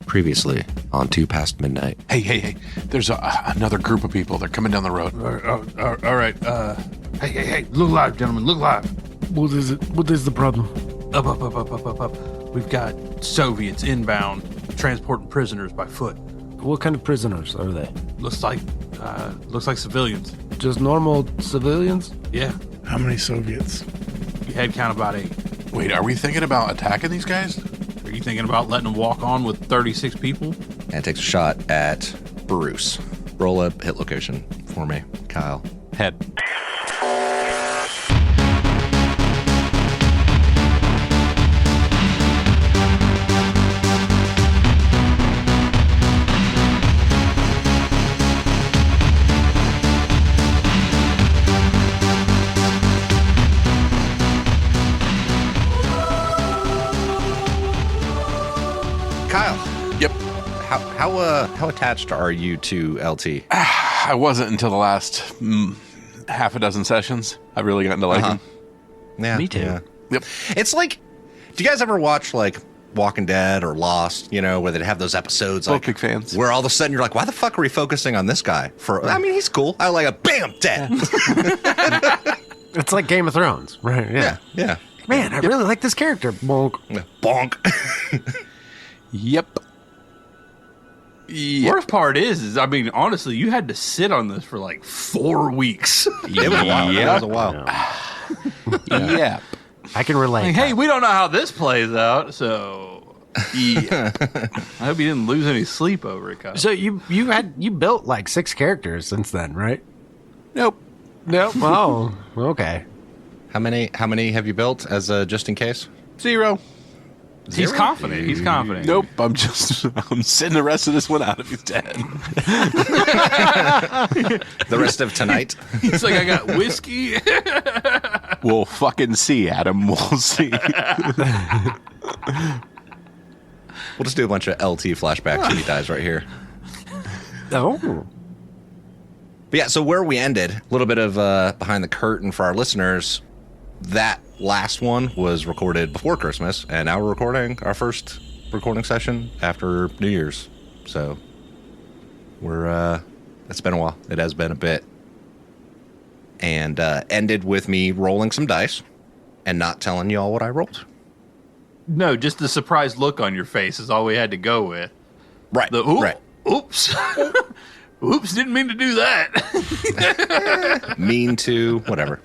Previously on 2 Past Midnight. Hey. There's another group of people. They're coming down the road. All right. Hey. Look live, gentlemen. Look live. What is it? What is the problem? Up. We've got Soviets inbound transporting prisoners by foot. What kind of prisoners are they? Looks like civilians. Just normal civilians? Yeah. How many Soviets? You head count about 8. Wait, are we thinking about attacking these guys? Are you thinking about letting them walk on with 36 people? And takes a shot at Bruce. Roll a hit location for me, Kyle. Head. Yep. How attached are you to LT? I wasn't until the last half a dozen sessions. I've really gotten to like him. Yeah, Me too. Yeah. Yep. It's like, do you guys ever watch like Walking Dead or Lost? You know, where they have those episodes Both like big fans. where all of a sudden you're like, why the fuck are we focusing on this guy? I mean, he's cool. I like a bam dead. It's like Game of Thrones, right? Yeah. Man, I really like this character. Bonk. Bonk. Yep. Yeah. Worst part is I mean, honestly, you had to sit on this for like 4 weeks. It was a while. Yeah. It was a while. Yep. I can relate. Like, hey, we don't know how this plays out, so yeah. I hope you didn't lose any sleep over it, Kyle. So you built like 6 characters since then, right? Nope. Nope. Oh, okay. How many have you built as a just in case? 0. He's confident. He's confident. Nope. I'm sitting the rest of this one out if he's dead. The rest of tonight? He's like, I got whiskey. We'll fucking see, Adam. We'll see. We'll just do a bunch of LT flashbacks when he dies right here. Oh. But yeah, so where we ended, a little bit of behind the curtain for our listeners. That last one was recorded before Christmas, and now we're recording our first recording session after New Year's. So it's been a while. It has been a bit. And ended with me rolling some dice and not telling y'all what I rolled. No, just the surprised look on your face is all we had to go with. Right. Right. Oops. Oops, didn't mean to do that. Mean to, whatever.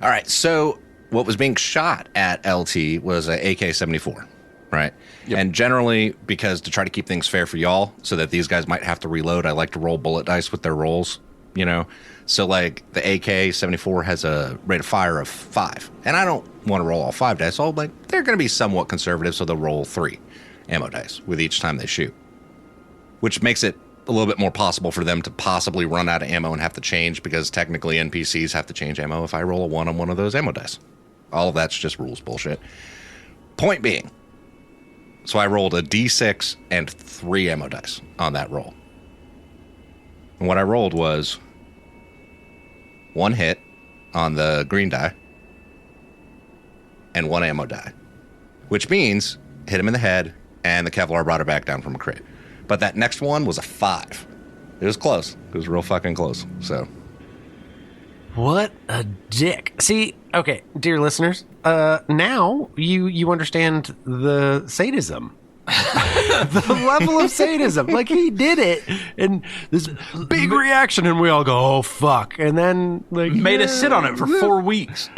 All right, so what was being shot at LT was a AK-74, right? Yep. And generally, because to try to keep things fair for y'all, so that these guys might have to reload, I like to roll bullet dice with their rolls, you know? So, like, the AK-74 has a rate of fire of 5, and I don't want to roll all 5 dice, so, like, they're going to be somewhat conservative, so they'll roll 3 ammo dice with each time they shoot, which makes it a little bit more possible for them to possibly run out of ammo and have to change, because technically NPCs have to change ammo if I roll a 1 on one of those ammo dice. All of that's just rules bullshit. Point being, so I rolled a D6 and 3 ammo dice on that roll. And what I rolled was 1 hit on the green die and 1 ammo die, which means hit him in the head and the Kevlar brought it back down from a crit. But that next one was a 5. It was close. It was real fucking close. So, What a dick. See, okay, dear listeners, now you understand the sadism. The level of sadism. Like, he did it, and this big reaction, and we all go, oh, fuck. And then, like... Made us sit on it for 4 weeks.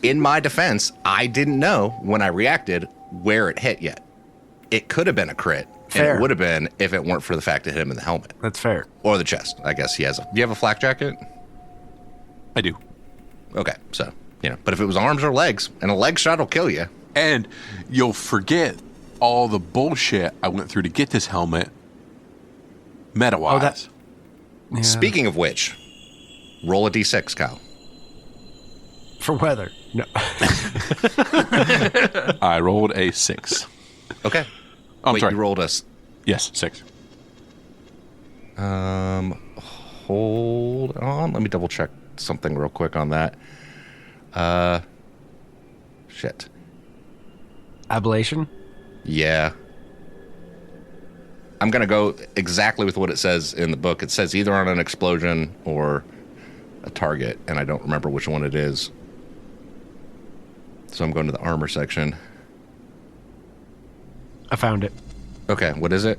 in my defense, I didn't know when I reacted where it hit yet. It could have been a crit. Fair. And it would have been if it weren't for the fact it hit him in the helmet. That's fair. Or the chest. I guess he has a... Do you have a flak jacket? I do. Okay, so, you know. But if it was arms or legs, and a leg shot will kill you. And you'll forget all the bullshit I went through to get this helmet meta-wise. Yeah. Speaking of which, roll a d6, Kyle. For weather. No. I rolled a 6. Okay. Oh, I'm Wait, sorry. you rolled a... Yes, 6. Hold on. Let me double check something real quick on that. Shit. Ablation? Yeah. I'm going to go exactly with what it says in the book. It says either on an explosion or a target, and I don't remember which one it is. So I'm going to the armor section. I found it. Okay, what is it?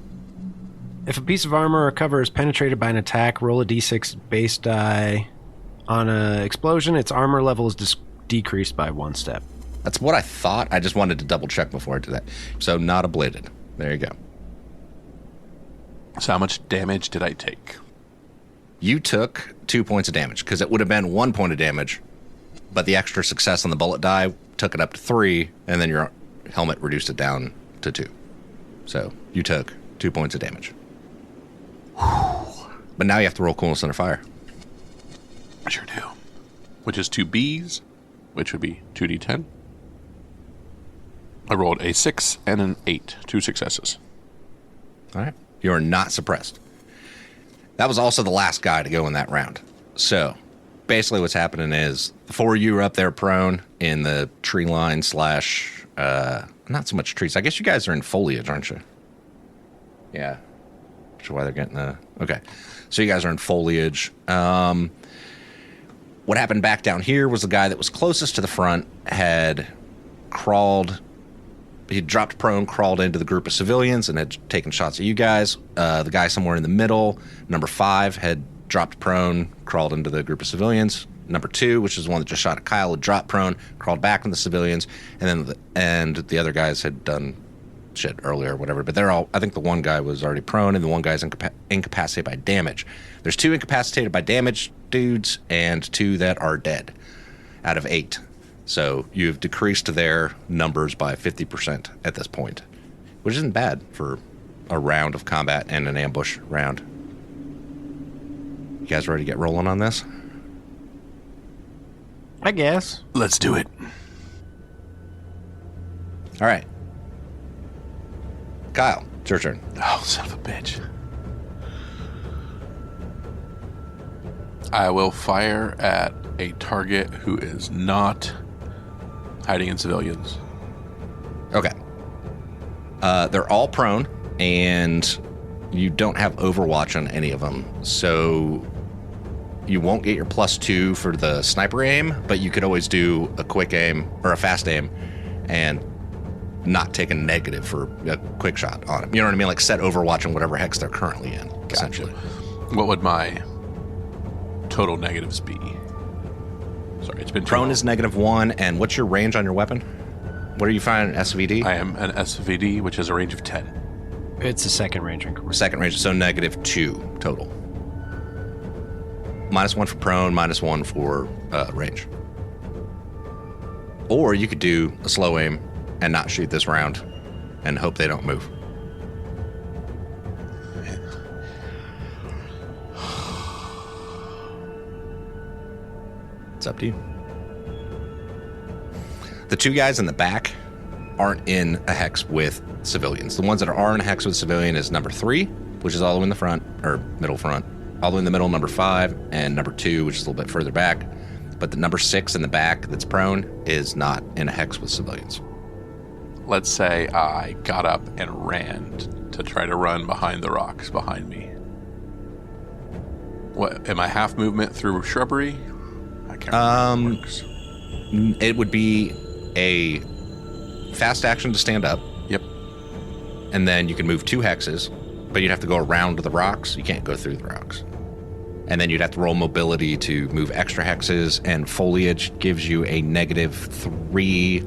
If a piece of armor or cover is penetrated by an attack, roll a d6 base die. On an explosion, its armor level is decreased by 1 step. That's what I thought. I just wanted to double check before I did that. So not ablated. There you go. So how much damage did I take? You took 2 points of damage because it would have been 1 point of damage, but the extra success on the bullet die took it up to 3, and then your helmet reduced it down to 2. So you took 2 points of damage. But now you have to roll coolness under fire. I sure do. Which is 2 Bs, which would be 2d10. I rolled a 6 and an 8, 2 successes. All right. You are not suppressed. That was also the last guy to go in that round. So basically what's happening is the 4 of you are up there prone in the tree line / not so much trees. I guess you guys are in foliage, aren't you? Yeah. Which is why they're getting the... Okay. So you guys are in foliage. What happened back down here was the guy that was closest to the front had crawled... He dropped prone, crawled into the group of civilians, and had taken shots at you guys. The guy somewhere in the middle, number 5, had dropped prone, crawled into the group of civilians. Number 2, which is the one that just shot at Kyle, had dropped prone, crawled back in the civilians, and then the other guys had done shit earlier or whatever. But they're all... I think the one guy was already prone, and the one guy's incapacitated by damage. There's 2 incapacitated by damage dudes, and 2 that are dead out of 8. So you've decreased their numbers by 50% at this point, which isn't bad for a round of combat and an ambush round. You guys ready to get rolling on this? I guess. Let's do it. All right. Kyle, it's your turn. Oh, son of a bitch. I will fire at a target who is not hiding in civilians. Okay. They're all prone, and you don't have Overwatch on any of them, so you won't get your +2 for the sniper aim, but you could always do a quick aim or a fast aim and not take a negative for a quick shot on them. You know what I mean? Like set Overwatch in whatever hex they're currently in, essentially. What would my total negatives be? Sorry, it's been too Prone long. is -1, and what's your range on your weapon? What are you finding, SVD? I am an SVD, which has a range of 10. It's a second range increment. Second range, so -2 total. -1 for prone, -1 for range. Or you could do a slow aim and not shoot this round and hope they don't move. It's up to you. The 2 guys in the back aren't in a hex with civilians. The ones that are in a hex with civilian is number 3, which is all the way in the front, or middle front. All the way in the middle, number 5, and number 2, which is a little bit further back. But the number 6 in the back that's prone is not in a hex with civilians. Let's say I got up and ran to try to run behind the rocks behind me. What, am I half movement through shrubbery? I can't remember how it works. It would be a fast action to stand up, Yep. and then you can move 2 hexes, but you'd have to go around the rocks. You can't go through the rocks. And then you'd have to roll mobility to move extra hexes, and foliage gives you a -3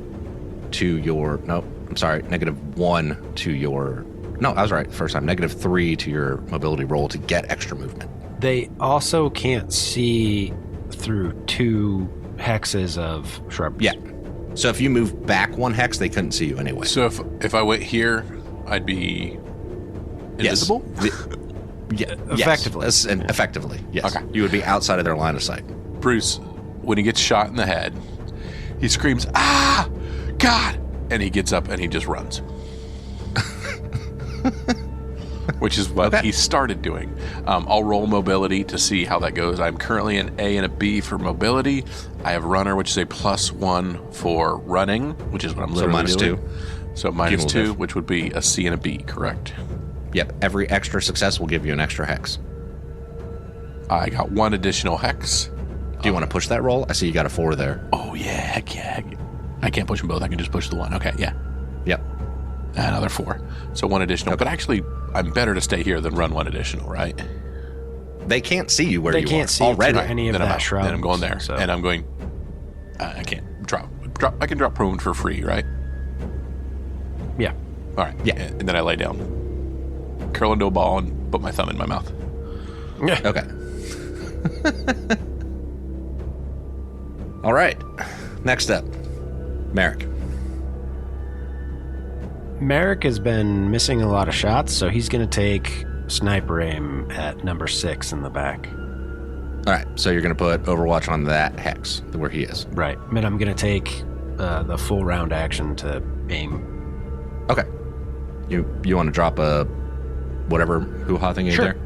to your... No, I'm sorry, -1 to your... No, I was right the first time. -3 to your mobility roll to get extra movement. They also can't see through 2 hexes of shrubbery. Yeah. So if you move back 1 hex, they couldn't see you anyway. So if I went here, I'd be invisible? Yeah, Effectively. Yes. And effectively, yes. Okay. You would be outside of their line of sight. Bruce, when he gets shot in the head, he screams, "Ah! God!" And he gets up and he just runs. Which is what he started doing. I'll roll mobility to see how that goes. I'm currently an A and a B for mobility. I have runner, which is a +1 for running, which is what I'm literally -2. doing. So -2, Cumulative. which would be a C and a B, correct? Yep. Every extra success will give you an extra hex. I got 1 additional hex. Do you want to push that roll? I see you got a 4 there. Oh, yeah. Heck yeah. I can't push them both. I can just push the 1. Okay, yeah. Yep. Another 4. So 1 additional. Okay. But actually, I'm better to stay here than run 1 additional, right? They can't see you where They you can't are see already. through any of Then I'm that out. shrub. Then I'm going there. So. And I'm going... I can't drop. I can drop prone for free, right? Yeah. All right. Yeah. And then I lay down. Curl into a ball and put my thumb in my mouth. Yeah. Okay. All right. Next up, Merrick. Merrick has been missing a lot of shots, so he's going to take sniper aim at number 6 in the back. All right. So you're going to put Overwatch on that hex where he is. Right. But I'm going to take the full round action to aim. Okay. You want to drop a whatever hoo-ha thing in Sure. there?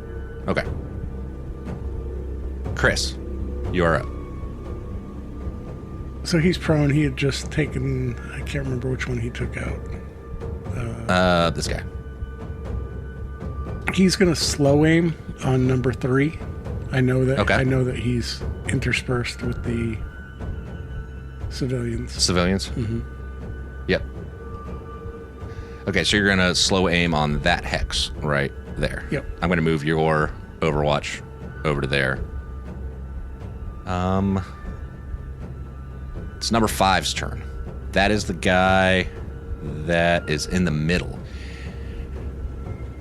Okay. Chris, you are up. So he's prone. He had just taken, I can't remember which one he took out. This guy. He's going to slow aim on number 3. I know that. Okay. I know that he's interspersed with the civilians. Civilians? Mm-hmm. Yep. Okay, so you're going to slow aim on that hex right there. Yep. I'm going to move your Overwatch over to there. It's number 5's turn. That is the guy that is in the middle.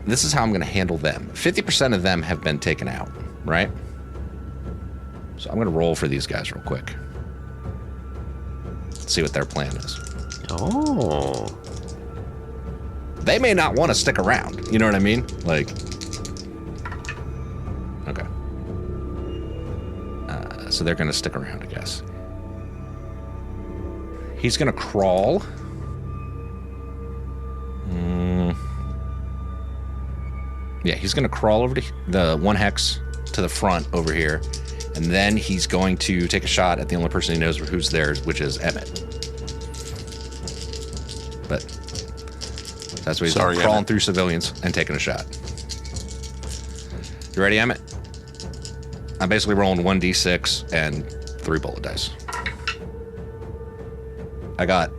This is how I'm going to handle them. 50% of them have been taken out, right? So I'm going to roll for these guys real quick. See what their plan is. Oh. They may not want to stick around. You know what I mean? Like, okay. So they're going to stick around, I guess. He's going to crawl. Yeah, he's going to crawl over to the 1 hex to the front over here. And then he's going to take a shot at the only person he knows who's there, which is Emmett. But that's what he's Sorry, crawling Emmett. through civilians and taking a shot. You ready, Emmett? I'm basically rolling 1d6 and 3 bullet dice. I got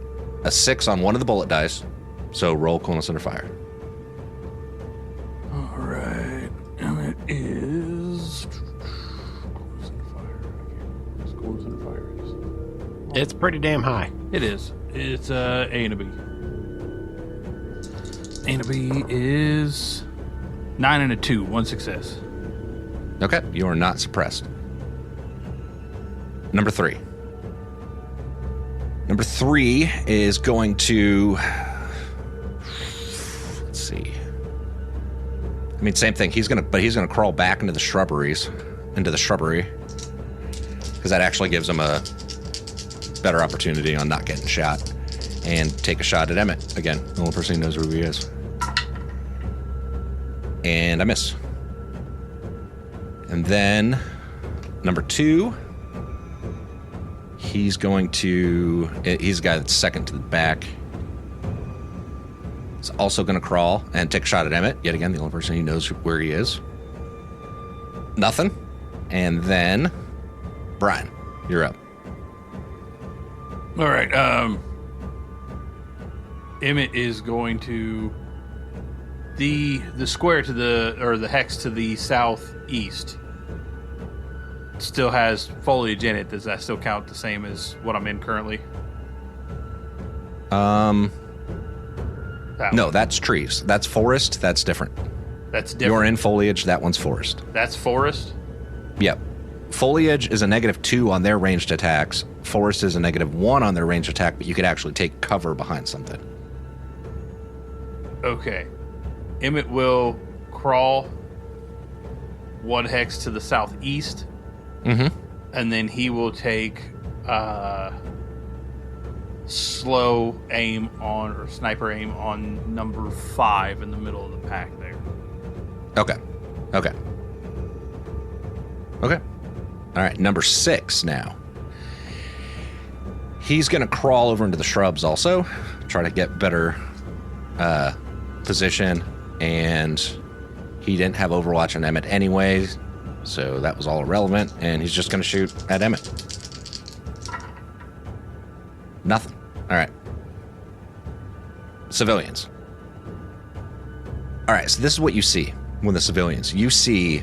a 6 on one of the bullet dice, so roll coolness under fire. All right. And it is. It's pretty damn high. It is. It's A and a B. A and a B is 9 and a 2. 1 success. Okay, you are not suppressed. Number 3. Number 3 is going to... Let's see. I mean, same thing. He's gonna crawl back into the shrubbery, because that actually gives him a better opportunity on not getting shot, and take a shot at Emmett again. The only person who knows who he is. And I miss. And then number 2, he's the guy that's second to the back. He's also going to crawl and take a shot at Emmett. Yet again, the only person who knows where he is. Nothing. And then Brian, you're up. All right. Emmett is going to the square to the hex to the southeast. Still has foliage in it. Does that still count the same as what I'm in currently? No, that's trees. That's forest. That's different. That's different. You're in foliage. That one's forest. That's forest. Yep. Foliage is a -2 on their ranged attacks. Forest is a -1 on their ranged attack, but you could actually take cover behind something. Okay. Emmett will crawl 1 hex to the southeast. Mm-hmm. And then he will take slow aim on, or sniper aim on number 5 in the middle of the pack there. Okay. All right, number 6 now. He's going to crawl over into the shrubs also, try to get better position and he didn't have Overwatch on Emmett anyways, so that was all irrelevant, and he's just going to shoot at Emmett. Nothing. All right. Civilians. All right, so this is what you see when the civilians. You see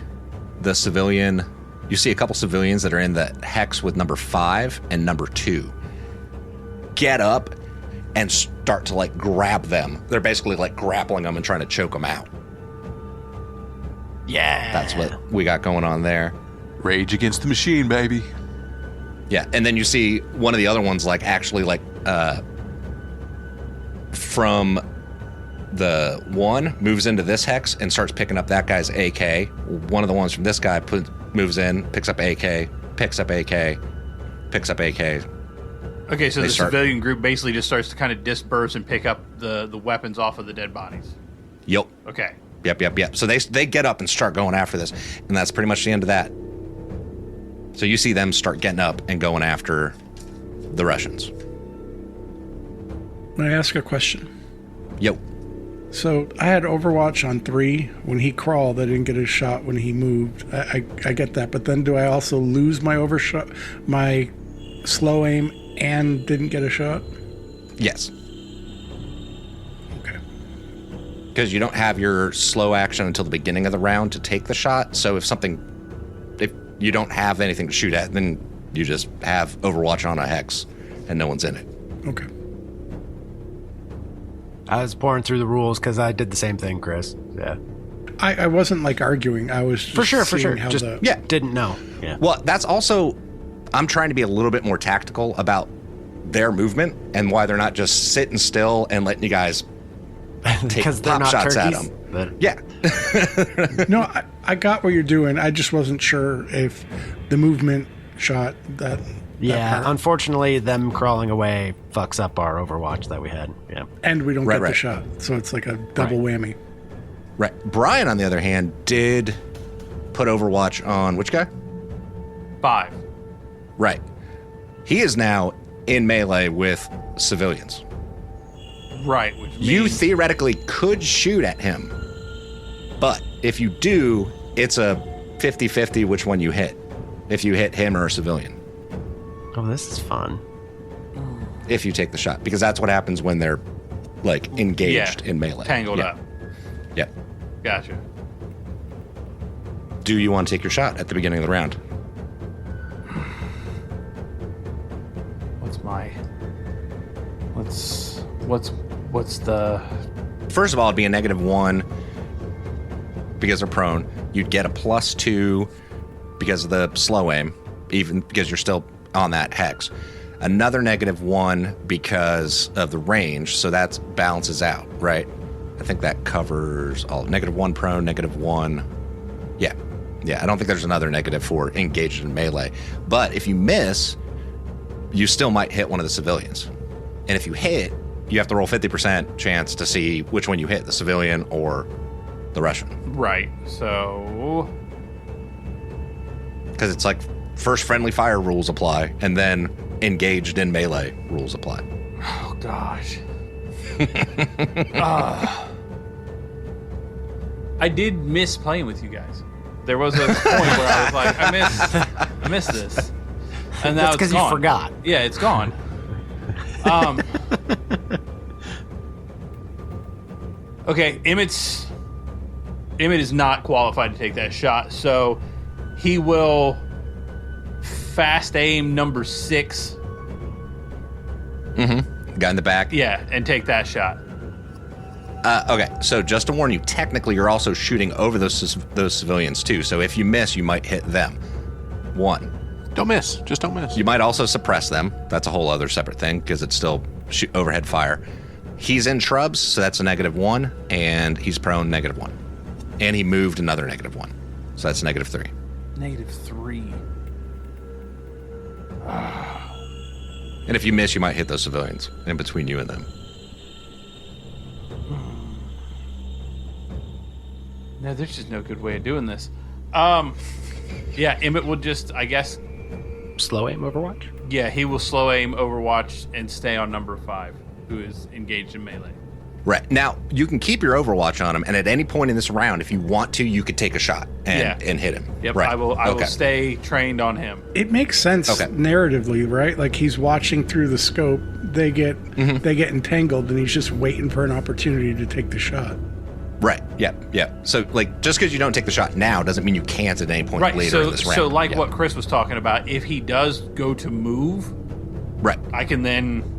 a couple civilians that are in the hex with number 5 and number 2 get up and start to like grab them. They're basically like grappling them and trying to choke them out. Yeah. That's what we got going on there. Rage against the machine, baby. Yeah, and then you see one of the other ones like actually like from the one moves into this hex and starts picking up that guy's AK. One of the ones from this guy moves in, picks up AK, picks up AK, picks up AK. Okay, so the civilian group basically just starts to kind of disperse and pick up the weapons off of the dead bodies. Yep. Okay. Yep. So they get up and start going after this, and that's pretty much the end of that. So you see them start getting up and going after the Russians. May I ask a question? Yo. So I had Overwatch on 3. When he crawled, I didn't get a shot when he moved. I get that, but then do I also lose my slow aim and didn't get a shot? Yes. Okay. Because you don't have your slow action until the beginning of the round to take the shot. So if you don't have anything to shoot at, then you just have Overwatch on a hex and no one's in it. Okay. I was pouring through the rules because I did the same thing, Chris. Yeah. I wasn't like arguing. I was just For sure. Just didn't know. Yeah. Well, that's also, I'm trying to be a little bit more tactical about their movement and why they're not just sitting still and letting you guys take pop shots at them. But Yeah. No, I got what you're doing. I just wasn't sure if the movement shot that. yeah, unfortunately, them crawling away fucks up our Overwatch that we had. Yeah. And we don't get the Right. shot. So it's like a double whammy. Right. Brian, on the other hand, did put Overwatch on which guy? 5. Right. He is now in melee with civilians. Right, which means... You theoretically could shoot at him, but if you do, it's a 50-50 which one you hit. If you hit him or a civilian. Oh, this is fun. If you take the shot. Because that's what happens when they're, like, engaged in melee. Tangled Yeah. up. Yep. Gotcha. Do you want to take your shot at the beginning of the round? What's the... First of all, it'd be a -1 because they're prone. You'd get a +2 because of the slow aim, even because you're still on that hex. Another -1 because of the range, so that balances out, right? I think that covers all. -1 prone, -1. Yeah. I don't think there's another negative for engaged in melee. But if you miss, you still might hit one of the civilians. And if you hit, you have to roll 50% chance to see which one you hit, the civilian or the Russian. Right, so... Because it's like first friendly fire rules apply, and then engaged in melee rules apply. Oh, gosh. I did miss playing with you guys. There was a point where I was like, I missed this. And now That's it's because gone. you forgot. Yeah, it's gone. Okay, Emmett is not qualified to take that shot, so he will fast aim number 6. Guy in the back. Yeah, and take that shot. Okay, so just to warn you, technically you're also shooting over those civilians too. So if you miss, you might hit them. 1. Don't miss. Just don't miss. You might also suppress them. That's a whole other separate thing because it's still overhead fire. He's in shrubs, so that's a -1, and he's prone -1. And he moved another -1. So that's -3. -3. And if you miss, you might hit those civilians in between you and them. No, there's just no good way of doing this. Yeah, Emmett will just, I guess, Slow aim Overwatch? yeah, he will slow aim Overwatch and stay on number 5, who is engaged in melee. Right. Now, you can keep your Overwatch on him, and at any point in this round, if you want to, you could take a shot and hit him. Yep, right. I will stay trained on him. It makes sense narratively, right? Like he's watching through the scope. They get entangled, and he's just waiting for an opportunity to take the shot. Right. Yeah. Yeah. So, like, just because you don't take the shot now doesn't mean you can't at any point later in this round. So, like what Chris was talking about, if he does go to move, right, I can then.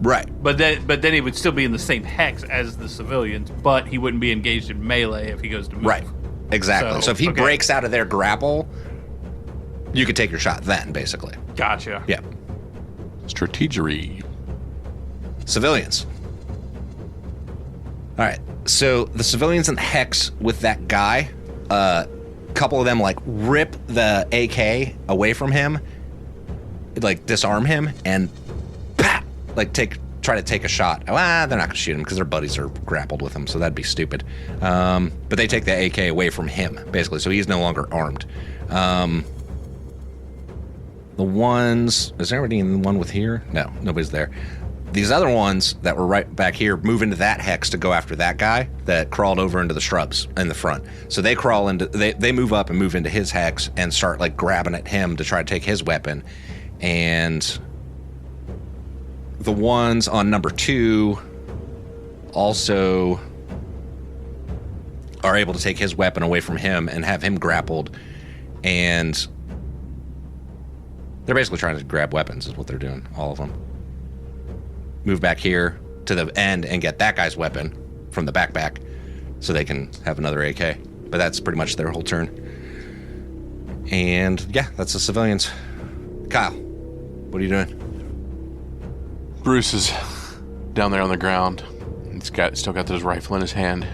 Right. But then he would still be in the same hex as the civilians, but he wouldn't be engaged in melee if he goes to move. Right. Exactly. So if he breaks out of their grapple, you could take your shot then, basically. Gotcha. Yeah. Strategery. Civilians. All right. So the civilians in the hex with that guy, a couple of them like rip the AK away from him, like disarm him, and like try to take a shot. They're not going to shoot him because their buddies are grappled with him, so that'd be stupid. But they take the AK away from him, basically, so he's no longer armed. The ones... Is there already one with here? No, nobody's there. These other ones that were right back here move into that hex to go after that guy that crawled over into the shrubs in the front. So they crawl into... They move up and move into his hex and start like grabbing at him to try to take his weapon. And... The ones on number 2 also are able to take his weapon away from him and have him grappled. And they're basically trying to grab weapons is what they're doing, all of them. Move back here to the end and get that guy's weapon from the backpack so they can have another AK. But that's pretty much their whole turn. And yeah, that's the civilians. Kyle, what are you doing? Bruce is down there on the ground. He's still got his rifle in his hand.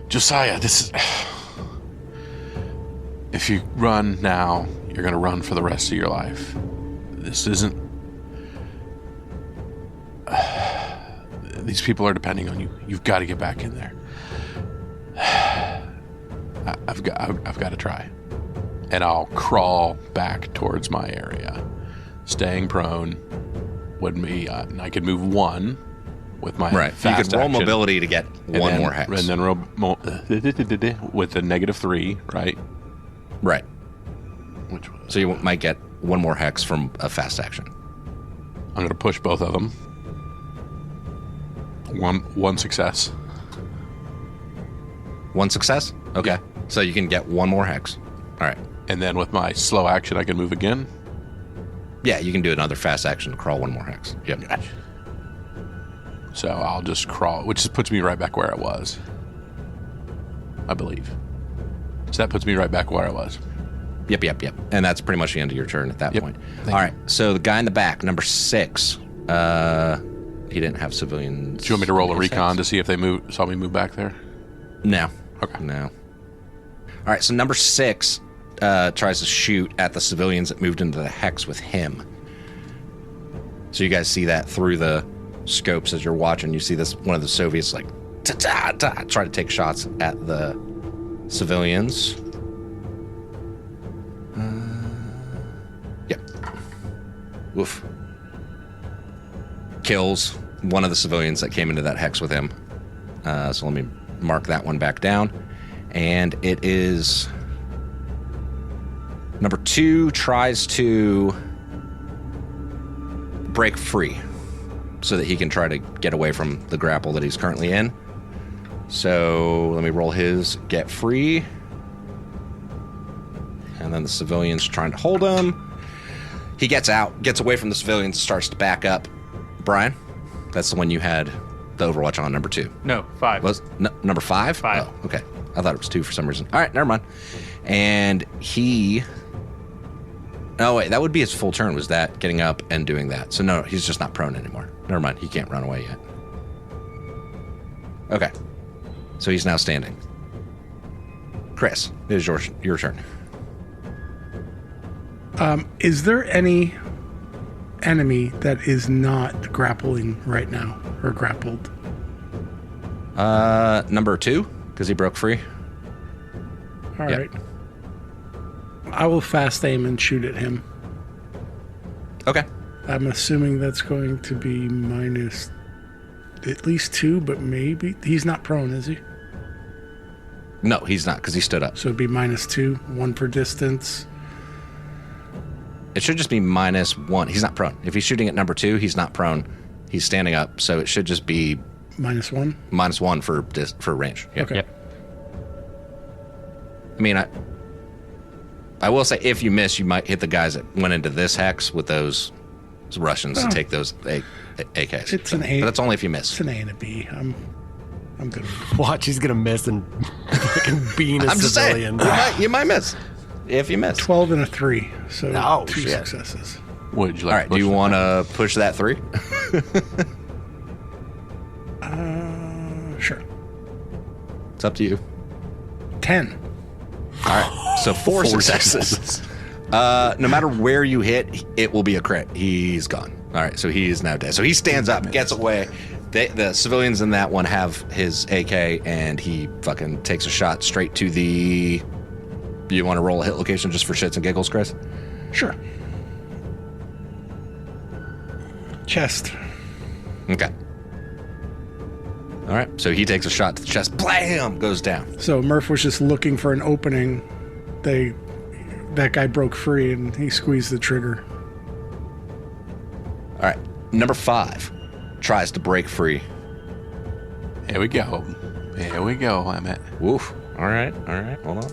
Josiah, this is... If you run now, you're going to run for the rest of your life. This isn't... These people are depending on you. You've got to get back in there. I've got to try. And I'll crawl back towards my area. Staying prone. Wouldn't be, I could move 1 with my fast you could roll action, mobility to get one more hex. And then roll with the -3, right? Right. Which was, So you might get one more hex from a fast action. I'm going to push both of them. One success. One success? Okay. Yeah. So you can get one more hex. All right. And then with my slow action, I can move again. Yeah, you can do another fast action to crawl one more hex. Yep. Gotcha. So I'll just crawl, which just puts me right back where I was. I believe. So that puts me right back where I was. Yep. And that's pretty much the end of your turn at that point. All right. So the guy in the back, number 6, he didn't have civilians. Do you want me to roll a recon to see if they saw me move back there? No. Okay. No. All right. So number 6 tries to shoot at the civilians that moved into the hex with him. So you guys see that through the scopes as you're watching. You see this one of the Soviets like try to take shots at the civilians. Yep. Woof. Kills one of the civilians that came into that hex with him. So let me mark that one back down. And it is... Number 2 tries to break free so that he can try to get away from the grapple that he's currently in. So let me roll his get free. And then the civilian's trying to hold him. He gets out, gets away from the civilians, starts to back up. Brian, that's the one you had the Overwatch on, number 2. No, 5. Number 5? 5. Oh, okay. I thought it was 2 for some reason. All right, never mind. And he... Oh, wait, that would be his full turn, was that getting up and doing that. So, no, he's just not prone anymore. Never mind, he can't run away yet. Okay. So he's now standing. Chris, it is your turn. Is there any enemy that is not grappling right now, or grappled? Number 2, because he broke free. All right. I will fast aim and shoot at him. Okay. I'm assuming that's going to be at least 2, but maybe he's not prone, is he? No, he's not because he stood up. So it'd be -2, 1 per distance. It should just be -1. He's not prone. If he's shooting at number 2, he's not prone. He's standing up, so it should just be -1. -1 for range. Yeah. Okay. Yep. I mean, I will say if you miss, you might hit the guys that went into this hex with those Russians to take those AKs. It's an A. But that's only if you miss. It's an A and a B. I'm good. Watch, he's gonna miss and fucking being a I'm just saying, civilian. you might miss if you miss. 12 and a 3, so Oh, 2 shit. successes. Would you All like right, do you want to push that 3? Sure. It's up to you. 10. All right, so 4 successes. No matter where you hit, it will be a crit. He's gone. All right, so he is now dead. So he stands up, gets away. The civilians in that one have his AK, and he fucking takes a shot straight to the... You want to roll a hit location just for shits and giggles, Chris? Sure. Chest. Okay. All right, so he takes a shot to the chest. Blam! Goes down. So Murph was just looking for an opening. That guy broke free, and he squeezed the trigger. All right, number 5 tries to break free. Here we go. Here we go, Emmett. Woof. All right, hold on.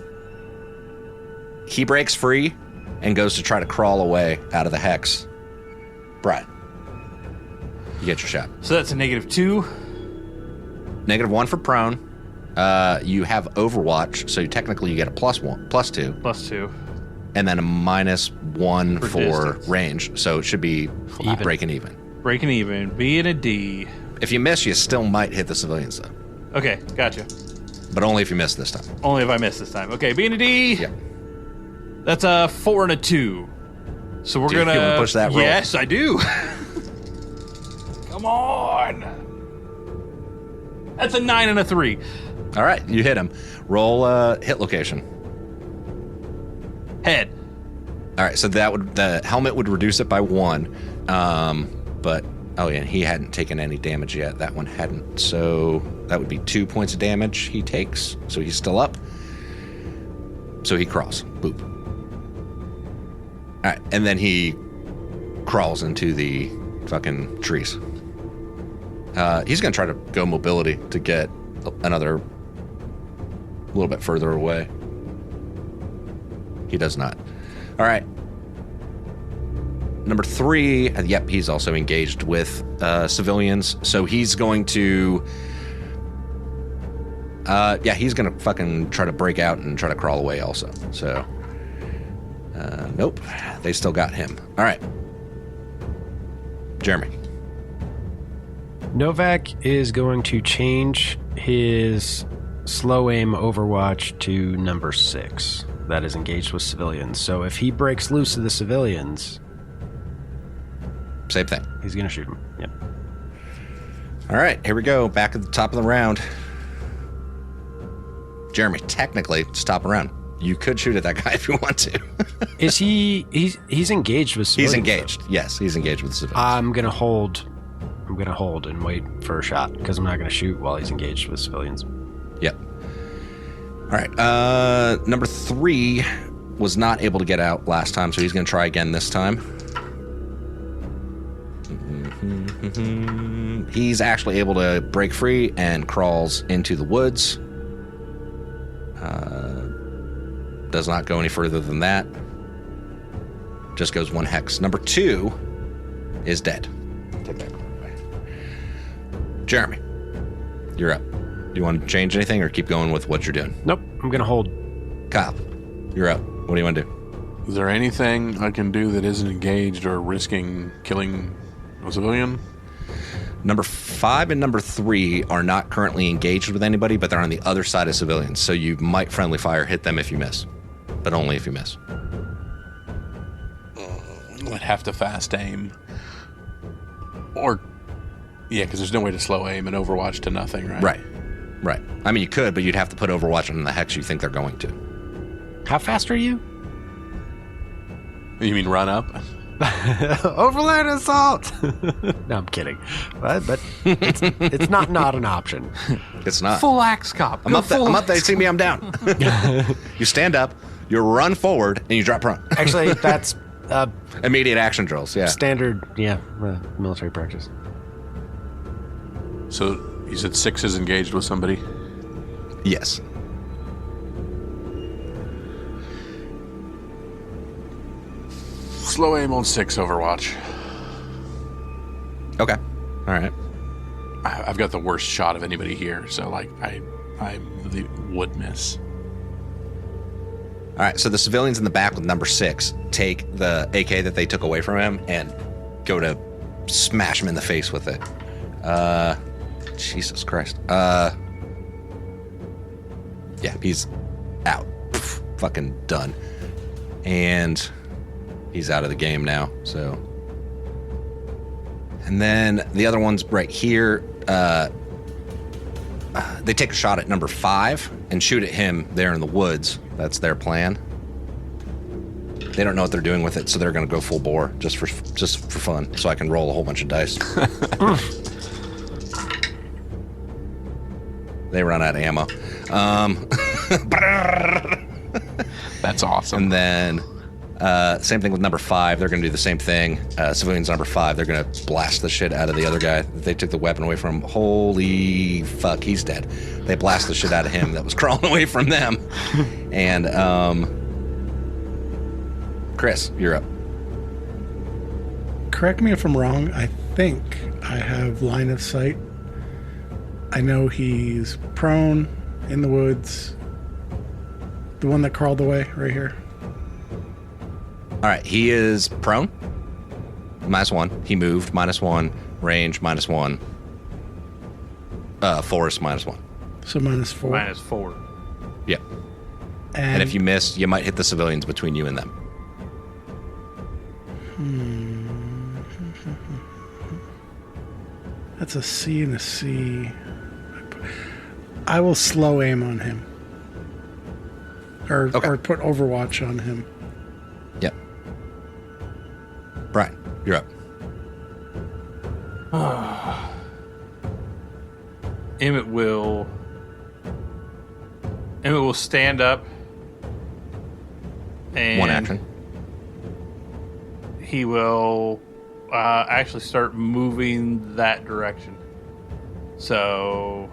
He breaks free and goes to try to crawl away out of the hex. Brian, you get your shot. So that's a -2. -1 for prone. You have Overwatch, so technically you get a +1, +2, +2. and then a -1 For for distance. range. So it should be Even. breaking even. Breaking even. B and a D. If you miss, you still might hit the civilians though, Okay, gotcha. but only if you miss this time. Only if I miss this time. Okay, B and a D. Yeah. That's a 4 and a 2. So we're Do you gonna wanna push that roll? Yes, I do. Come on. That's a 9 and a 3. All right, you hit him. Roll hit location. Head. All right, so the helmet would reduce it by 1, but oh yeah, he hadn't taken any damage yet. That one hadn't, so that would be 2 points of damage he takes. So he's still up. So he crawls. Boop. All right, and then he crawls into the fucking trees. He's gonna try to go mobility to get another little bit further away. He does not. All right. Number 3, yep, he's also engaged with civilians. So he's going to... he's going to fucking try to break out and try to crawl away also. So, nope, they still got him. All right. Jeremy. Novak is going to change his slow aim Overwatch to number 6. That is engaged with civilians. So if he breaks loose of the civilians, Same thing. he's going to shoot him. Yep. All right, here we go. Back at the top of the round. Jeremy, technically, it's top of the round. You could shoot at that guy if you want to. Is he's engaged with civilians? He's engaged. Yes, he's engaged with civilians. I'm going to hold and wait for a shot because I'm not going to shoot while he's engaged with civilians. Yep. All right. Number 3 was not able to get out last time, so he's going to try again this time. He's actually able to break free and crawls into the woods. Does not go any further than that. Just goes 1 hex. Number 2 is dead. Take that away. Jeremy, you're up. Do you want to change anything or keep going with what you're doing? Nope, I'm going to hold. Kyle, you're up. What do you want to do? Is there anything I can do that isn't engaged or risking killing a civilian? Number 5 and number 3 are not currently engaged with anybody, but they're on the other side of civilians. So you might friendly fire hit them if you miss, but only if you miss. I'd have to fast aim. Or, yeah, because there's no way to slow aim and Overwatch to nothing, right? Right. I mean, you could, but you'd have to put Overwatch on the hex you think they're going to. How fast are you? You mean run up? Overland assault. No, I'm kidding. But it's not an option. It's not. Full axe cop. I'm up there. You see me, I'm down. You stand up, you run forward, and you drop prone. Actually, that's Immediate action drills, yeah. standard, military practice. So you said 6 is engaged with somebody? Yes. Slow aim on 6 Overwatch. Okay. All right. I've got the worst shot of anybody here, so like I would miss. All right, so the civilians in the back with number 6 take the AK that they took away from him and go to smash him in the face with it. Jesus Christ. Yeah, he's out. Pff, fucking done. And he's out of the game now, so. And then the other one's right here. They take a shot at number 5 and shoot at him there in the woods. That's their plan. They don't know what they're doing with it, so they're going to go full bore just for fun, so I can roll a whole bunch of dice. They run out of ammo. That's awesome. And then same thing with number 5. They're going to do the same thing. Civilians number 5, they're going to blast the shit out of the other guy. They took the weapon away from him. Holy fuck, he's dead. They blast the shit out of him that was crawling away from them. And Chris, you're up. Correct me if I'm wrong. I think I have line of sight. I know he's prone in the woods. The one that crawled away right here. All right, he is prone. -1. He moved. -1. Range. -1. Force. -1. So -4. -4. Yep. And if you miss, you might hit the civilians between you and them. That's a C and a C. I will slow aim on him. Or put Overwatch on him. Yep. Brian, you're up. Emmett will stand up and One action. He will actually start moving that direction. So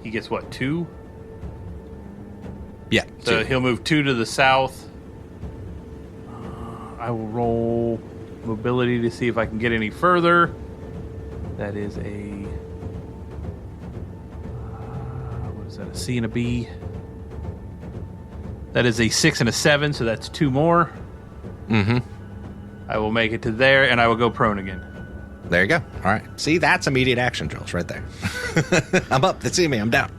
he gets what, 2? Yeah. So 2. he'll move 2 to the south. I will roll mobility to see if I can get any further. That is a what is that? A C and a B. That is a 6 and a 7, so that's 2 more. Mm-hmm. I will make it to there, and I will go prone again. There you go. All right. See, that's immediate action drills right there. I'm up. They see me. I'm down.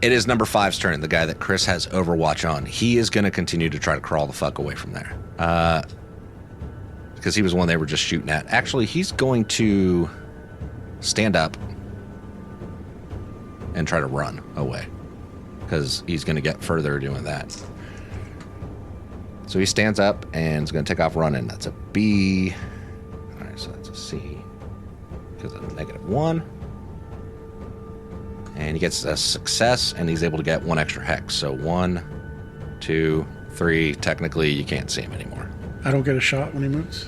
It is number 5's turn, the guy that Chris has Overwatch on. He is going to continue to try to crawl the fuck away from there. Because he was one they were just shooting at. Actually, he's going to stand up and try to run away. Because he's going to get further doing that. So he stands up and is going to take off running. That's a B. All right, so that's a C. Because of -1. And he gets a success, and he's able to get 1 extra hex. So 1, 2, 3. Technically, you can't see him anymore. I don't get a shot when he moves?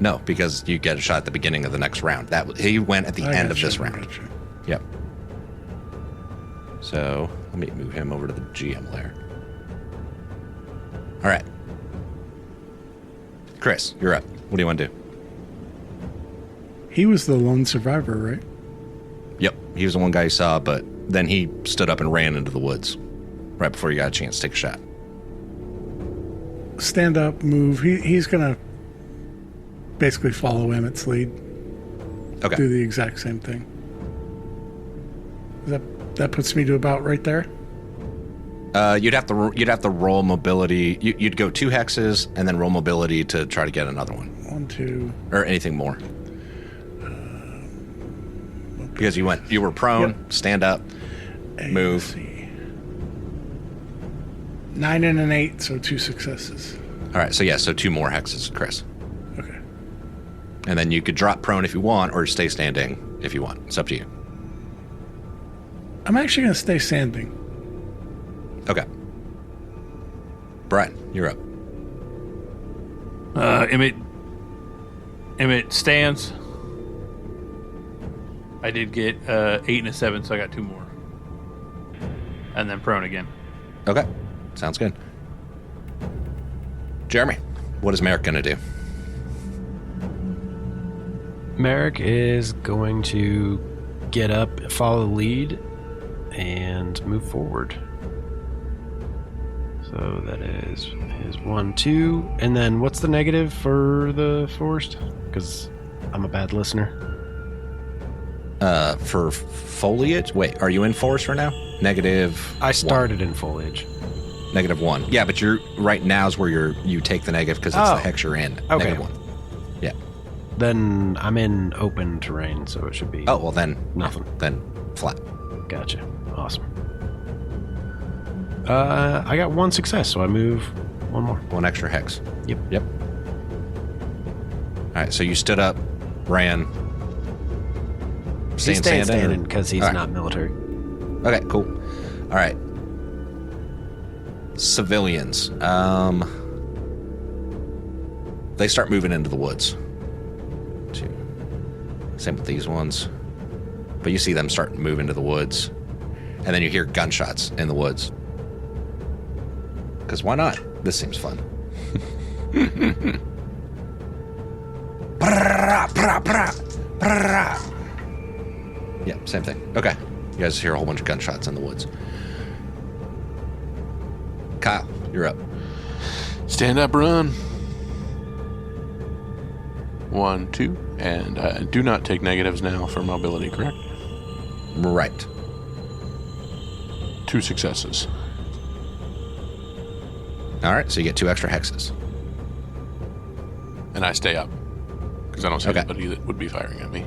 No, because you get a shot at the beginning of the next round. He went at the end of this round. Gotcha. Yep. So let me move him over to the GM layer. All right. Chris, you're up. What do you want to do? He was the lone survivor, right? Yep. He was the one guy you saw, but then he stood up and ran into the woods right before you got a chance to take a shot. Stand up, move. He's going to basically follow Emmett's lead. Okay. Do the exact same thing. That puts me to about right there. You'd have to roll mobility. You'd go 2 hexes and then roll mobility to try to get another one. 1, 2. Or anything more. Because you were prone, stand up, move. 9 and an 8, so 2 successes. All right, so 2 more hexes, Chris. Okay. And then you could drop prone if you want, or stay standing if you want. It's up to you. I'm actually going to stay standing. Okay. Brian, you're up. Emmett stands. I did get 8 and a 7, so I got 2 more. And then prone again. Okay. Sounds good. Jeremy, what is Merrick going to do? Merrick is going to get up, follow the lead, and move forward. So that is his 1, 2. And then what's the negative for the forest? Because I'm a bad listener. For foliage? Wait, are you in forest right now? Negative. I started in foliage. -1. Yeah, but you're right now is where you take the negative because it's the hex you're in. Okay. -1. Yeah. Then I'm in open terrain, so it should be. Oh, well then. Nothing. Then flat. Gotcha. Awesome. I got 1 success, so I move 1 more. 1 extra hex. Yep. All right, so you stood up, ran. He's staying standing because he's not military. Okay, cool. All right. Civilians. They start moving into the woods. 2. Same with these ones. But you see them start to move into the woods. And then you hear gunshots in the woods. Because why not? This seems fun. Yeah, same thing. Okay. You guys hear a whole bunch of gunshots in the woods. Kyle, you're up. Stand up, run. 1, 2, and do not take negatives now for mobility, correct? Right. 2 successes. All right, so you get 2 extra hexes. And I stay up. Because I don't see anybody that would be firing at me.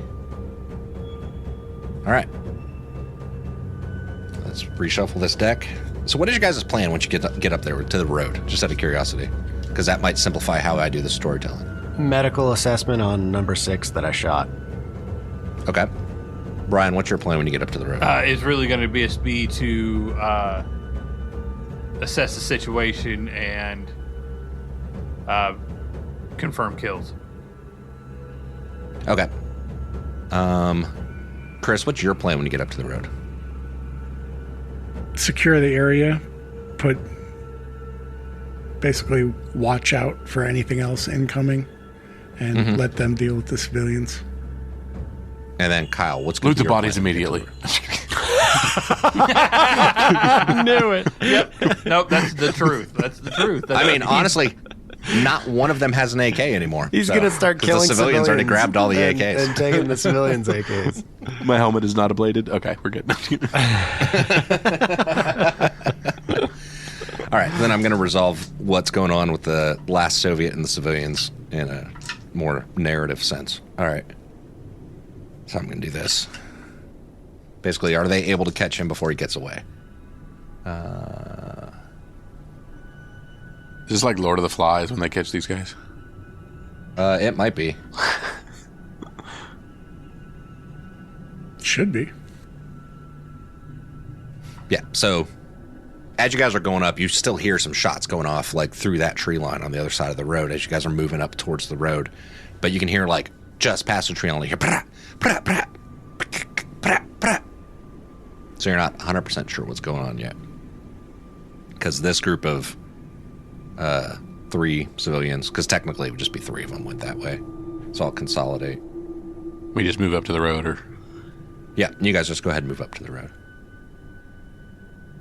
All right. Let's reshuffle this deck. So what is your guys' plan once you get up there to the road? Just out of curiosity. Because that might simplify how I do the storytelling. Medical assessment on number 6 that I shot. Okay. Brian, what's your plan when you get up to the road? It's really going to be to assess the situation and confirm kills. Okay. Chris, what's your plan when you get up to the road? Secure the area. Basically watch out for anything else incoming. And let them deal with the civilians. And then Kyle, what's going to Loot the bodies immediately. Knew it. Yep. Nope, that's the truth. That's the truth. I mean, honestly, not one of them has an AK anymore. He's going to start killing the civilians. Already grabbed all the AKs. And taking the civilians' AKs. My helmet is not ablated. Okay, we're good. All right, then I'm going to resolve what's going on with the last Soviet and the civilians in a more narrative sense. All right. So I'm going to do this. Basically, are they able to catch him before he gets away? Is this like Lord of the Flies when they catch these guys? It might be. Should be. Yeah, so as you guys are going up, you still hear some shots going off, like through that tree line on the other side of the road as you guys are moving up towards the road. But you can hear, like, just past the tree line, you hear, brah, brah, brah, brah, brah. So you're not 100% sure what's going on yet. Because this group of 3 civilians, because technically it would just be 3 of them went that way. So I'll consolidate. We just move up to the road, or? Yeah, you guys just go ahead and move up to the road.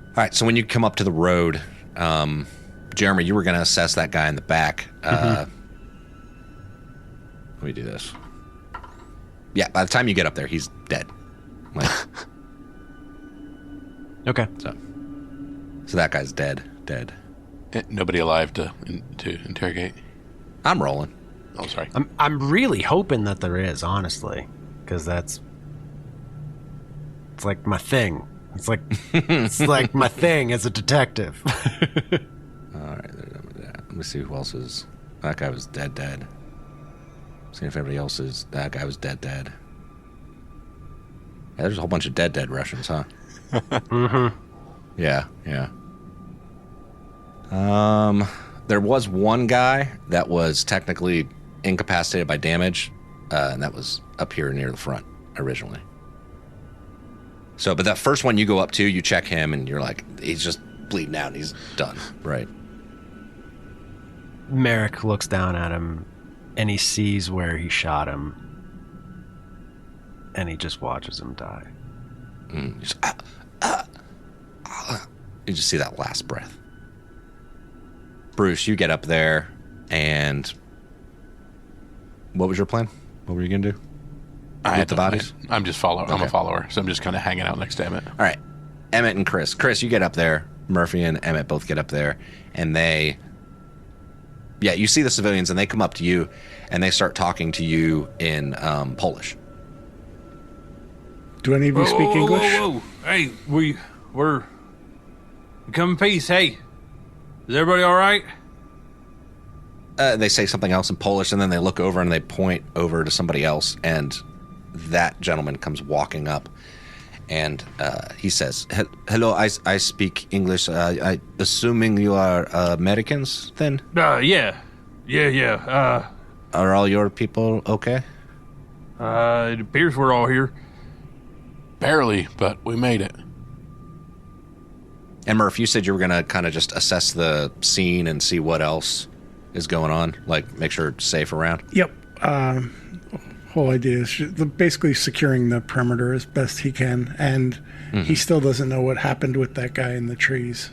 All right, so when you come up to the road, Jeremy, you were going to assess that guy in the back. Let me do this. Yeah, by the time you get up there, he's dead. Like, Okay. so that guy's dead. Nobody alive to interrogate? I'm rolling. Oh, sorry. I'm really hoping that there is, honestly, because it's like my thing. It's like my thing as a detective. All right, Let me see who else is. That guy was dead. See if anybody else is. That guy was dead. Yeah, there's a whole bunch of dead Russians, huh? Mm-hmm. Yeah. There was one guy that was technically incapacitated by damage, and that was up here near the front originally. So, but that first one you go up to, you check him, and you're like, he's just bleeding out, and he's done, right? Merrick looks down at him, and he sees where he shot him, and he just watches him die. You just see that last breath. Bruce, you get up there, and what was your plan? What were you going to do? Loot the bodies? I'm just follower. I'm Okay. a follower, so I'm just kind of hanging out next to Emmett. All right. Emmett and Chris. Chris, you get up there. Murphy and Emmett both get up there, and you see the civilians, and they come up to you, and they start talking to you in Polish. Do any of you speak English? Whoa. Hey, we come in peace. Hey, is everybody all right? They say something else in Polish, and then they look over and they point over to somebody else, and that gentleman comes walking up, and he says, "Hello, I speak English. I assuming you are Americans, then? Yeah. Are all your people okay?" It appears we're all here. Barely, but we made it. And Murph, you said you were going to kind of just assess the scene and see what else is going on, like make sure it's safe around. Yep. Whole idea is basically securing the perimeter as best he can, and he still doesn't know what happened with that guy in the trees.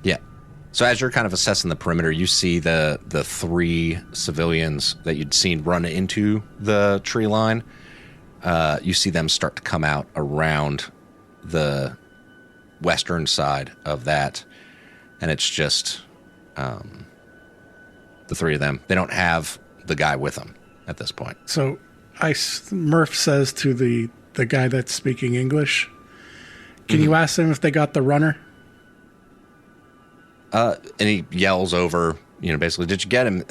Yeah. So as you're kind of assessing the perimeter, you see the 3 civilians that you'd seen run into the tree line. You see them start to come out around the western side of that, and it's just the 3 of them. They don't have the guy with them at this point. So Murph says to the guy that's speaking English, can you ask them if they got the runner? And he yells over, basically, did you get him?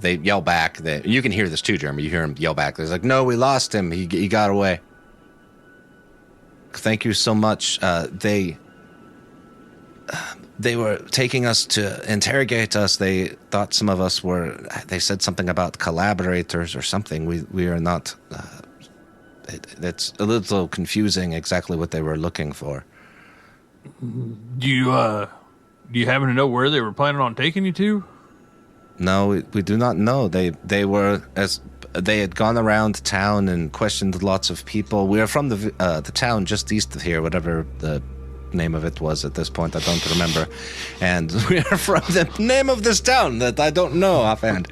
They yell back. You can hear this too, Jeremy. You hear him yell back. There's like, no, we lost him. He got away. Thank you so much. They were taking us to interrogate us. They thought some of us were. They said something about collaborators or something. We are not. It's a little confusing exactly what they were looking for. Do you happen to know where they were planning on taking you to? No, we do not know. They had gone around town and questioned lots of people. We are from the town just east of here, whatever the name of it was at this point. I don't remember. And we are from the name of this town that I don't know offhand.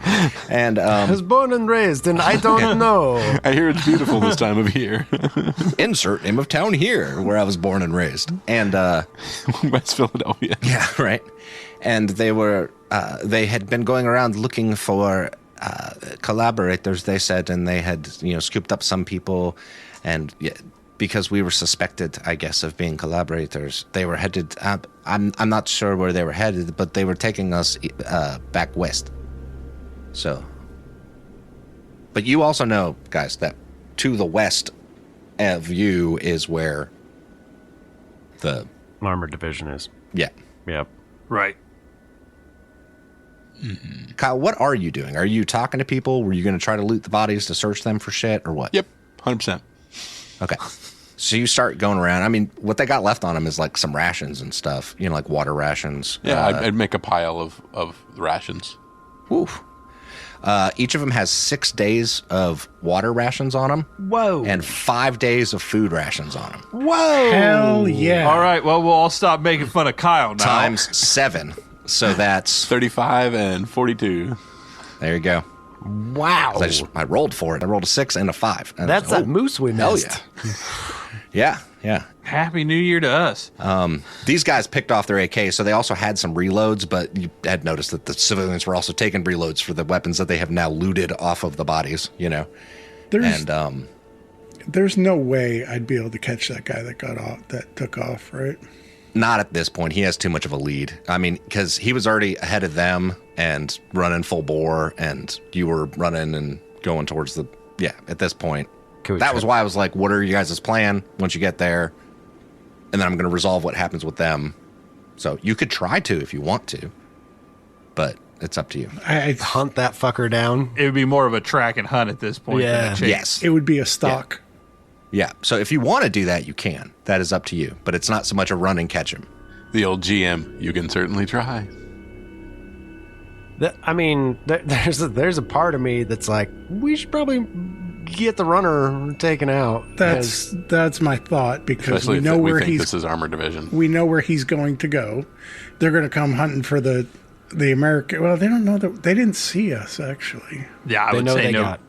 And I was born and raised, and I don't know. I hear it's beautiful this time of year. insert name of town here, where I was born and raised. And West Philadelphia. yeah, right. And they had been going around looking for collaborators, they said, and they had scooped up some people, and because we were suspected, I guess, of being collaborators, they were headed. I'm not sure where they were headed, but they were taking us back west. So, but you also know, guys, that to the west of you is where the Armored division is. Yeah. Yep. Right. Kyle, what are you doing? Are you talking to people? Were you going to try to loot the bodies to search them for shit or what? Yep, 100%. Okay. So you start going around. I mean, what they got left on them is like some rations and stuff, like water rations. Yeah, I'd make a pile of rations. Woo. Each of them has 6 days of water rations on them. Whoa. And 5 days of food rations on them. Whoa. Hell yeah. All right. Well, we'll all stop making fun of Kyle now. Times 7. So that's 35 and 42. there you go. Wow. I rolled for it. I rolled a 6 and a 5. And That's that moose we hell missed. yeah. Happy New Year to us. These guys picked off their AK, so they also had some reloads, but you had noticed that the civilians were also taking reloads for the weapons that they have now looted off of the bodies, There's no way I'd be able to catch that guy that got off, that took off, right? Not at this point. He has too much of a lead. I mean, because he was already ahead of them and running full bore, and you were running and going towards the... Yeah, at this point. That was why I was like, what are you guys' plan once you get there? And then I'm going to resolve what happens with them. So you could try to if you want to, but it's up to you. I hunt that fucker down. It would be more of a track and hunt at this point. Yeah. Than a chase. Yes. It would be a stalk. Yeah. So if you want to do that, you can. That is up to you. But it's not so much a run and catch him. The old GM, you can certainly try. I mean, there's a part of me that's like, we should probably get the runner taken out. That's my thought, because Especially we know where this is Armor Division. we know where he's going to go. They're going to come hunting for the American. Well, they don't know that they didn't see us actually. Yeah, I They would know say they no. got.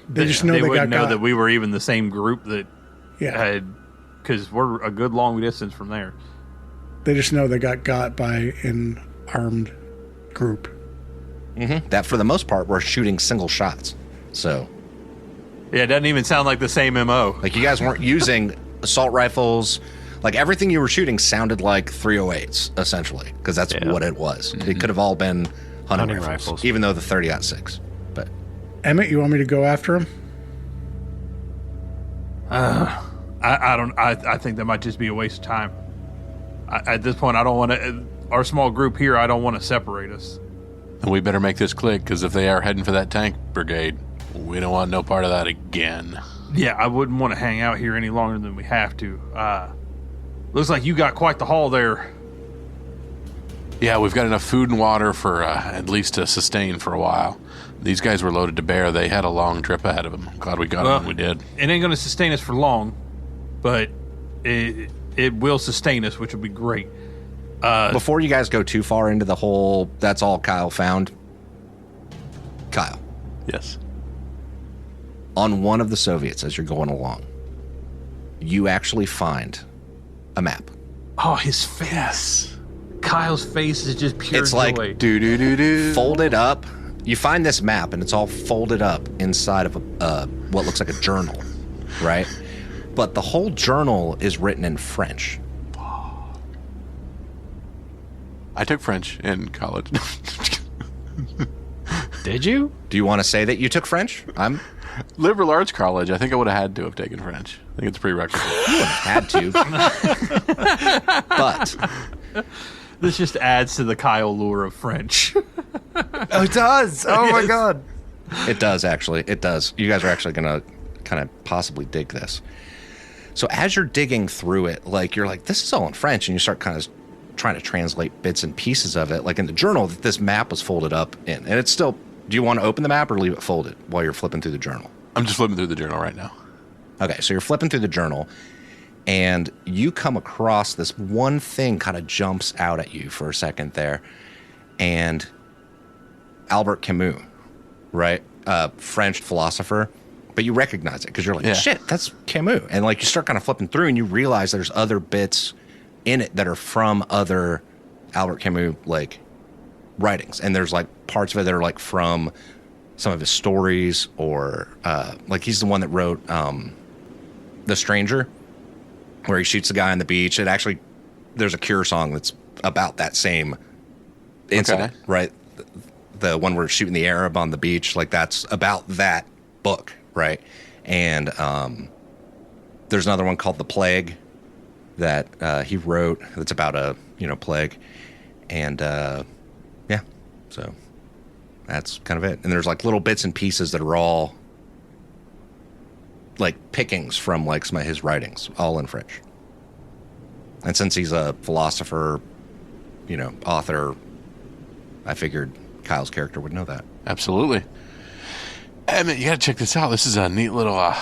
They just know they they wouldn't got know got. that we were even the same group that Yeah, had, because we're a good long distance from there. they just know they got by an armed group. That, for the most part, we're shooting single shots. So, Yeah, it doesn't even sound like the same MO. like, you guys weren't using assault rifles. Like, everything you were shooting sounded like 308s, essentially, because that's what it was. It could have all been hunting rifles, even though the 30-06. But Emmett, you want me to go after him? I think that might just be a waste of time. At this point, I don't want to. Our small group here, I don't want to separate us. And we better make this click, because if they are heading for that tank brigade, we don't want no part of that again. Yeah, I wouldn't want to hang out here any longer than we have to. Looks like you got quite the haul there. Yeah, we've got enough food and water for at least to sustain for a while. These guys were loaded to bear. They had a long trip ahead of them. I'm glad we got them when we did. It ain't going to sustain us for long, but it will sustain us, which would be great. before you guys go too far into the whole, that's all Kyle found. Kyle, Yes. on one of the Soviets as you're going along, you actually find a map. Oh, his face. Kyle's face is just pure It's joy. like folded up. You find this map, and it's all folded up inside of what looks like a journal, right? But the whole journal is written in French. I took French in college. Did you? Do you want to say that you took French? I'm Liberal arts college. I think I would have had to have taken French. I think it's a prerequisite. had to, but This just adds to the Kyle lure of French. Oh, it does. Oh my god. it does actually. It does. You guys are actually gonna kind of possibly dig this. So as you're digging through it, like you're like, this is all in French, and you start kind of trying to translate bits and pieces of it, like in the journal that this map was folded up in, and it's still. Do you want to open the map or leave it folded while you're flipping through the journal? I'm just flipping through the journal right now. Okay, so you're flipping through the journal, and you come across this one thing kind of jumps out at you for a second there, and Albert Camus, right? French philosopher, but you recognize it because you're like, Yeah. shit, that's Camus. And like you start kind of flipping through, and you realize there's other bits in it that are from other Albert Camus like writings, and there's like parts of it that are like from some of his stories, or like he's the one that wrote The Stranger, where he shoots the guy on the beach. It actually, there's a Cure song that's about that same incident, Okay. right? The one where shooting the Arab on the beach, like that's about that book, right? And there's another one called The Plague that he wrote that's about a plague, and yeah, so that's kind of it. And there's like little bits and pieces that are all like pickings from like some of his writings, all in French. And since he's a philosopher, author, I figured Kyle's character would know that. Absolutely. Emmett, you got to check this out. This is a neat little.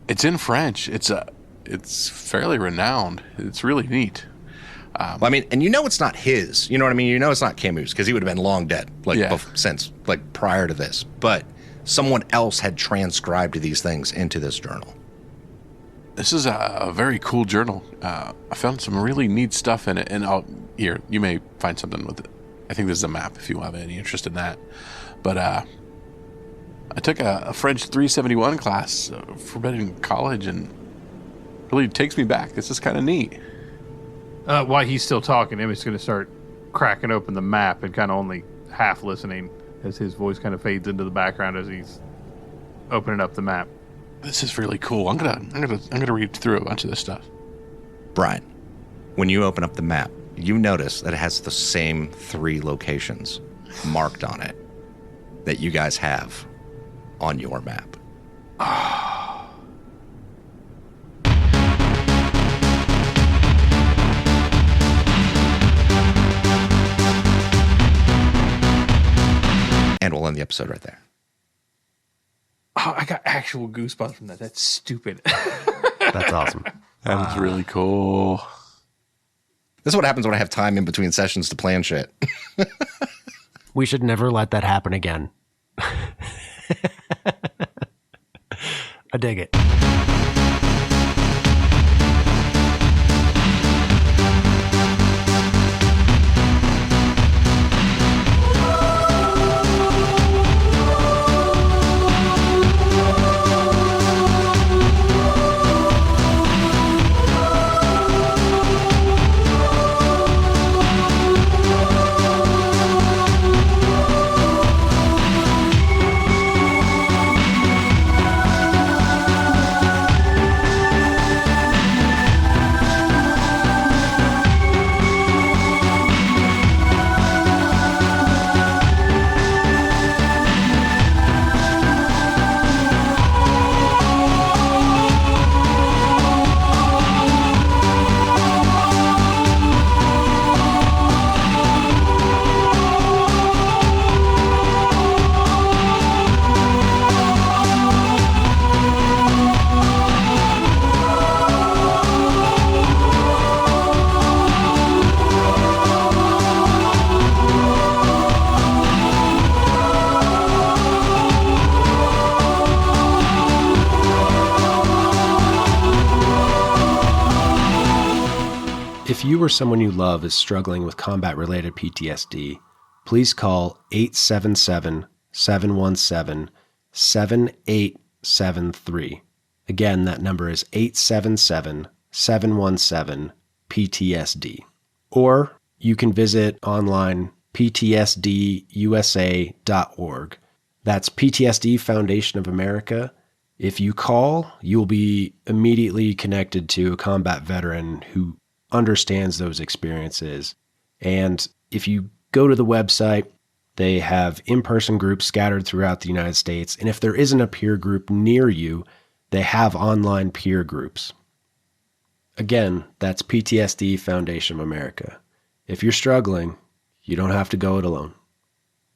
It's in French. It's fairly renowned. It's really neat. Well, I mean, and it's not his. You know what I mean? It's not Camus, because he would have been long dead, like Yeah. since like prior to this. But someone else had transcribed these things into this journal. This is a very cool journal. I found some really neat stuff in it, and you may find something with it. I think this is a map if you have any interest in that. But I took a French 371 class for in college, and really takes me back. This is kind of neat. While he's still talking, Emmett's going to start cracking open the map and kind of only half listening as his voice kind of fades into the background as he's opening up the map. This is really cool. I'm gonna read through a bunch of this stuff. Brian, when you open up the map, you notice that it has the same 3 locations marked on it that you guys have on your map. And we'll end the episode right there. Oh, I got actual goosebumps from that. That's stupid. That's awesome. That's really cool. This is what happens when I have time in between sessions to plan shit. We should never let that happen again. I dig it. If you or someone you love is struggling with combat-related PTSD, please call 877-717-7873. Again, that number is 877-717-PTSD. Or you can visit online ptsdusa.org. That's PTSD Foundation of America. If you call, you'll be immediately connected to a combat veteran who understands those experiences. And if you go to the website, they have in-person groups scattered throughout the United States. And if there isn't a peer group near you, they have online peer groups. Again, that's PTSD Foundation of America. If you're struggling, you don't have to go it alone.